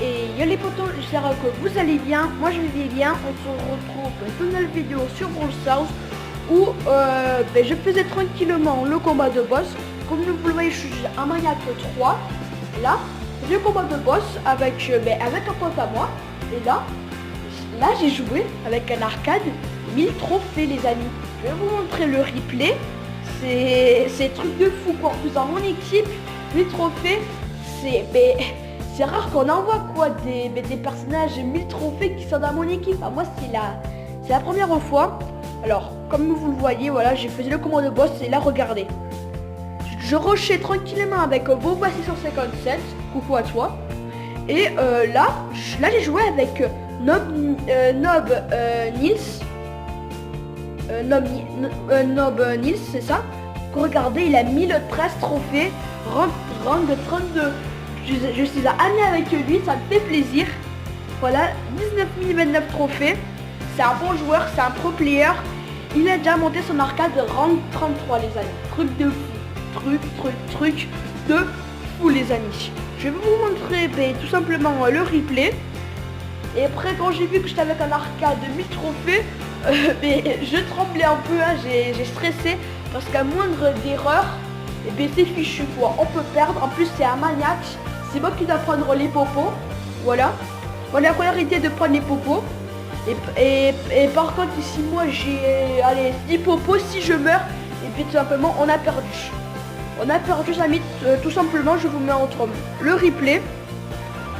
Et yo les potos, j'espère que vous allez bien. Moi je vais bien. On se retrouve pour une nouvelle vidéo sur Brawl Stars où je faisais tranquillement le combat de boss. Comme vous le voyez, je suis un maniaque 3. Là, le combat de boss avec un pote à moi. Et là j'ai joué avec un arcade 1000 trophées les amis. Je vais vous montrer le replay. C'est truc de fou quoi. En plus dans mon équipe, 1000 trophées, c'est rare qu'on envoie quoi des personnages 1000 trophées qui sont dans mon équipe. Ah, moi c'est la première fois. Alors comme vous le voyez, voilà, j'ai fait le combat de boss et là regardez. Je rushais tranquillement avec Boba 657, coucou à toi. Et là j'ai joué avec Nob Nils, c'est ça. Regardez, il a 1013 trophées, rang de 32. Je suis amie avec lui, ça me fait plaisir. Voilà, 19 029 trophées. C'est un bon joueur, c'est un pro player. Il a déjà monté son arcade rang 33 les amis. Truc de fou, truc de fou les amis. Je vais vous montrer tout simplement le replay. Et après quand j'ai vu que j'étais avec un arcade de 1000 trophées, je tremblais un peu, hein, j'ai stressé parce qu'à moindre d'erreur, c'est fichu quoi. On peut perdre, en plus c'est un maniaque. C'est moi qui dois prendre les popos. Voilà. Voilà la première idée de prendre les popos. Et par contre ici moi j'ai 10 popos. Si je meurs, et puis tout simplement on a perdu. On a perdu les amis, tout simplement. Je vous mets entre le replay.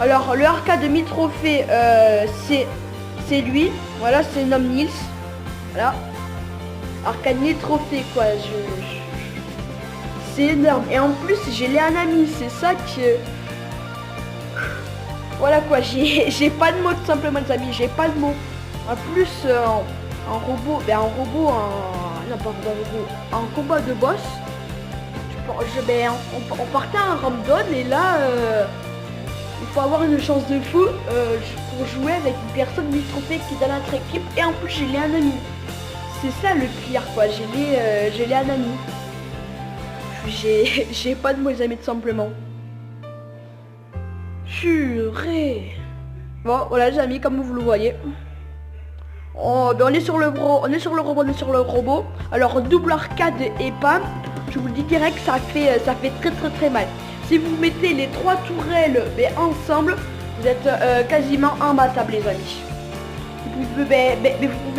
Alors le arcade de 1000 trophées, c'est lui. Voilà, c'est Nom Nils. Voilà. Arcade 1000 trophées quoi. C'est énorme. Et en plus j'ai un ami. C'est ça que... Voilà quoi, j'ai pas de mots tout simplement les amis, j'ai pas de mots. En plus en robot, en combat de boss, on partait à un random et là il faut avoir une chance de fou pour jouer avec une personne 1000 trophées qui est dans notre équipe. Et en plus j'ai un ami. C'est ça le pire quoi, j'ai un ami. J'ai pas de mots les amis tout simplement. Purée. Bon voilà les amis, comme vous le voyez. On est sur le robot. Alors double arcade et pam. Je vous le dis direct, ça fait très mal. Si vous mettez les 3 tourelles ensemble, vous êtes quasiment imbattable les amis. Vous pouvez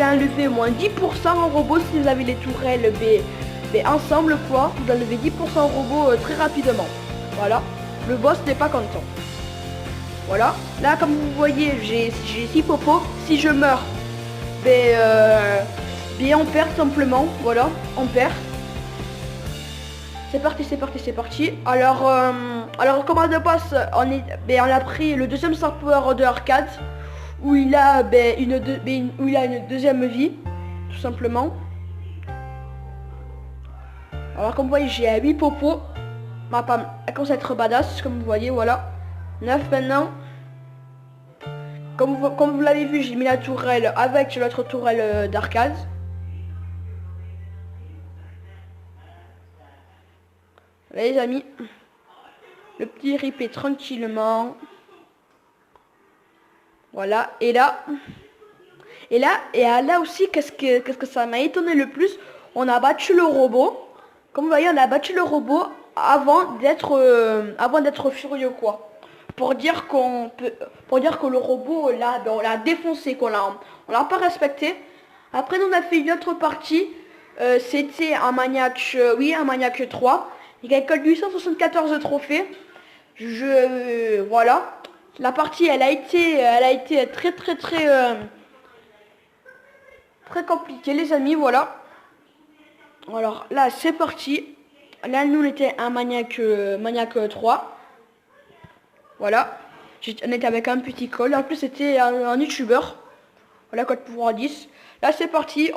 enlever au moins 10% en robot si vous avez les tourelles ensemble quoi. Vous enlevez 10% en robot très rapidement. Voilà. Le boss n'est pas content. Voilà, là comme vous voyez j'ai 6 popos. Si je meurs, on perd simplement. Voilà, on perd. C'est parti. Alors comment de boss, on a pris le deuxième star power de arcade où il a une deuxième vie, tout simplement. Alors comme vous voyez j'ai 8 popos. Ma femme elle commence à être badass comme vous voyez, voilà. 9 maintenant. Comme vous l'avez vu, j'ai mis la tourelle avec l'autre tourelle d'arcade. Voilà les amis. Le petit replay tranquillement. Voilà. Et là aussi, qu'est-ce que ça m'a étonné le plus? On a battu le robot. Comme vous voyez, on a battu le robot avant d'être furieux quoi. Pour dire que le robot là, on l'a défoncé, qu'on on l'a pas respecté. Après nous on a fait une autre partie. C'était un maniaque, un maniaque 3. Il récolte 874 trophées. Voilà. La partie elle a été très compliquée les amis, voilà. Alors là c'est parti. Là nous on était un maniaque 3. Voilà, on était avec un petit call. En plus c'était un youtubeur. Voilà, code pouvoir 10. Là c'est parti.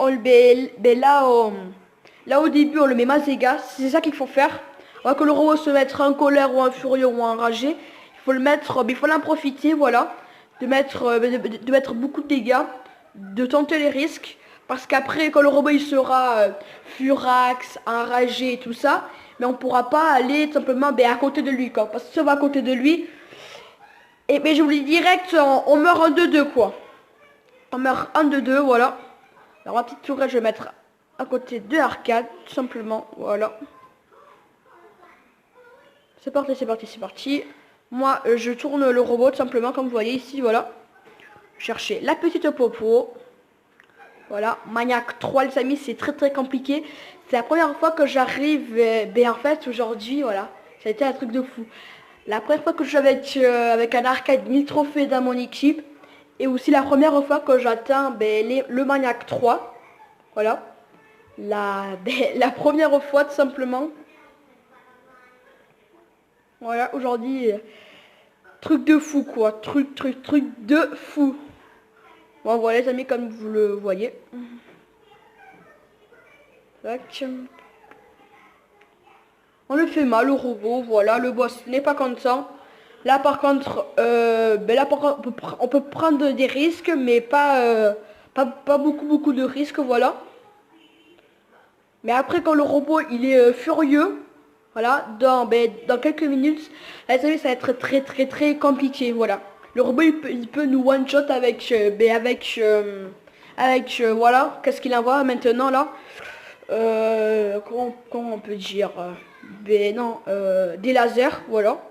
Là au début on le met Mazega. C'est ça qu'il faut faire. Avant que le robot se mette en colère ou en furieux ou enragé, il faut le mettre, il faut en profiter, voilà. De mettre beaucoup de dégâts, de tenter les risques. Parce qu'après quand le robot il sera furax, enragé et tout ça, mais on pourra pas aller tout simplement à côté de lui quoi. Parce que si on va à côté de lui, Et mais je vous dis direct, on meurt en 2-2 quoi. On meurt en 2-2, voilà. Alors ma petite tourelle, je vais mettre à côté de l'arcade, tout simplement, voilà. C'est parti, c'est parti, c'est parti. Moi, je tourne le robot, tout simplement, comme vous voyez ici, voilà. Chercher la petite popo. Voilà, Maniac 3, les amis, c'est très compliqué. C'est la première fois que j'arrive, ben en fait, aujourd'hui, voilà. Ça a été un truc de fou. La première fois que je joue avec un arcade 1000 trophées dans mon équipe. Et aussi la première fois que j'atteins le Maniac 3. Voilà. La première fois, tout simplement. Voilà, aujourd'hui, truc de fou, quoi. Truc de fou. Bon, voilà, les amis, comme vous le voyez. Tac. On le fait mal, le robot, voilà. Le boss n'est pas content. Là, par contre, on peut prendre des risques, mais pas beaucoup de risques, voilà. Mais après, quand le robot, il est furieux, voilà, dans quelques minutes, là, les amis, ça va être très compliqué, voilà. Le robot, il peut nous one-shot avec, voilà, qu'est-ce qu'il envoie maintenant, là comment on peut dire des lasers, voilà.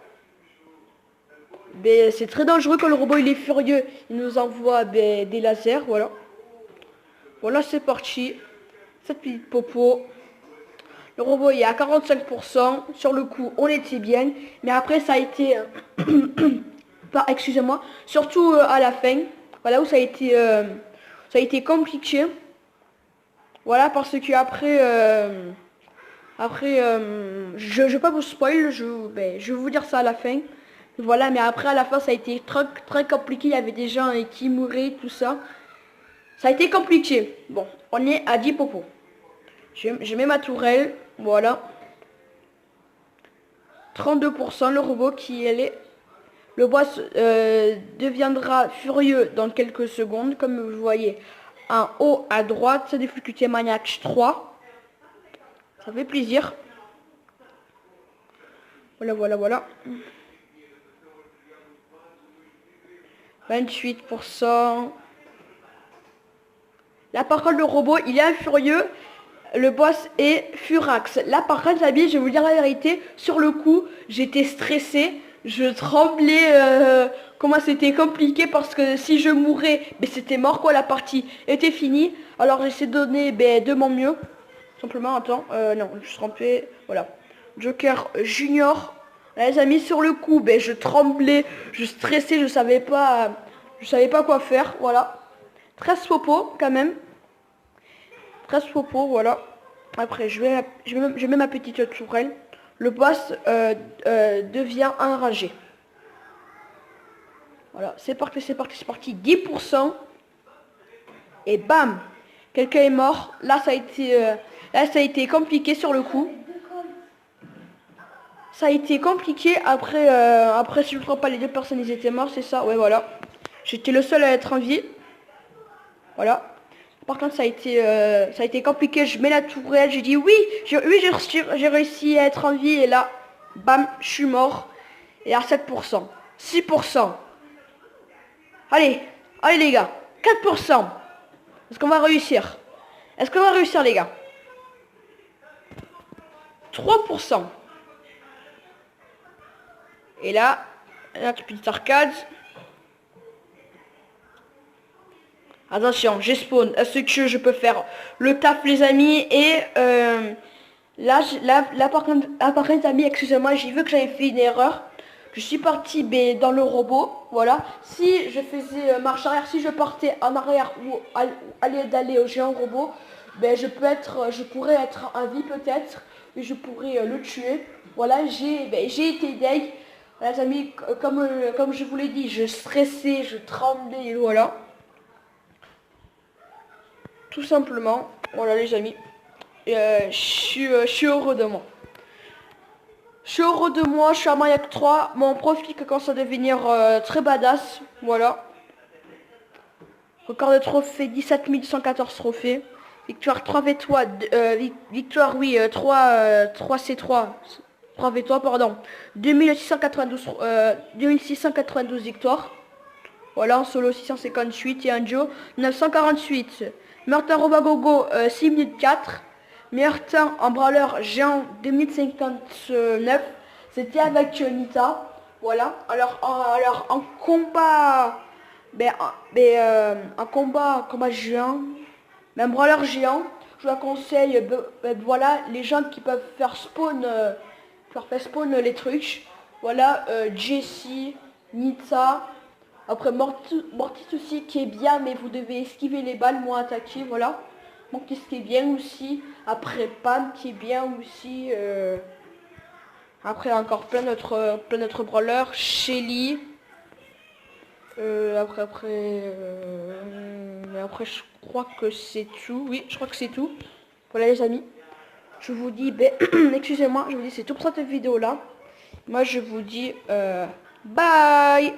C'est très dangereux quand le robot, il est furieux, il nous envoie des lasers, voilà. Voilà, c'est parti. Cette petite popo. Le robot est à 45%. Sur le coup, on était bien. Mais après, ça a été... excusez-moi. Surtout à la fin. Voilà où ça a été compliqué. Voilà, parce que je vais pas vous spoil. Je vais vous dire ça à la fin. Voilà, mais après, à la fin, ça a été très compliqué. Il y avait des gens qui mouraient, tout ça. Ça a été compliqué. Bon, on est à 10 popos. Je mets ma tourelle, voilà. 32%, le robot qui est... Le boss deviendra furieux dans quelques secondes, comme vous voyez en haut à droite, c'est difficulté Maniac 3. Ça fait plaisir. Voilà. 28%. Là par contre le robot il est furieux. Le boss est Furax. Là par contre je vais vous dire la vérité. Sur le coup j'étais stressée. Je tremblais. Comment c'était compliqué parce que si je mourais, c'était mort quoi, la partie était finie. Alors j'essaie de donner de mon mieux. Simplement attends. Non, je suis trompé. Voilà. Joker Junior. Là, les amis, sur le coup, je tremblais, je stressais, je savais pas quoi faire. Voilà. 13 popos quand même. 13 popos, voilà. Après, je mets ma petite tourelle. Le boss devient enragé. Voilà, c'est parti. 10%. Et bam, quelqu'un est mort. Là, ça a été compliqué sur le coup. Ça a été compliqué. Après, si je ne me trompe pas, les deux personnes, ils étaient morts, c'est ça. Ouais, voilà. J'étais le seul à être en vie. Voilà. Par contre, ça a été compliqué. Je mets la tourelle. J'ai dit oui, j'ai réussi à être en vie. Et là, bam, je suis mort. Et à 7%. 6%. Allez les gars. 4%. Est-ce qu'on va réussir? Les gars? 3%. Et là, la petite arcade. Attention, j'ai spawn. Est-ce que je peux faire le taf, les amis? Et là, par contre, les amis, excusez-moi, j'ai vu que j'avais fait une erreur. Je suis parti dans le robot, voilà. Si je faisais marche arrière, si je partais en arrière ou d'aller au géant robot, je pourrais être en vie peut-être et je pourrais le tuer. Voilà, j'ai été deg. Voilà, les amis, comme je vous l'ai dit, je stressais, je tremblais, et voilà. Tout simplement, voilà les amis. Je suis heureux de moi. Je suis à Maniac 3. Mon profil commence à devenir très badass. Voilà. Record de trophées, 17 214 trophées. Victoire 3 V3. Victoire, oui, 3 C3. victoires, pardon. 2692 victoires. Voilà, en solo 658 et en duo 948. Meilleur Robagogo 6 minutes 4. Meilleur temps en brawleur géant 2 minutes 59. C'était avec Nita. Voilà. Alors en combat, en combat géant, mais un brawleur géant, je vous conseille, voilà, les gens qui peuvent faire spawn, les trucs. Voilà, Jessie, Nita. Après Mortis aussi qui est bien, mais vous devez esquiver les balles, moins attaquer, voilà. Mortis qui est bien aussi. Après Pam qui est bien aussi. Après encore plein d'autres brawlers. Shelly. Après je crois que c'est tout. Oui, je crois que c'est tout. Voilà les amis. Je vous dis, excusez-moi, je vous dis c'est tout pour cette vidéo là. Moi je vous dis bye.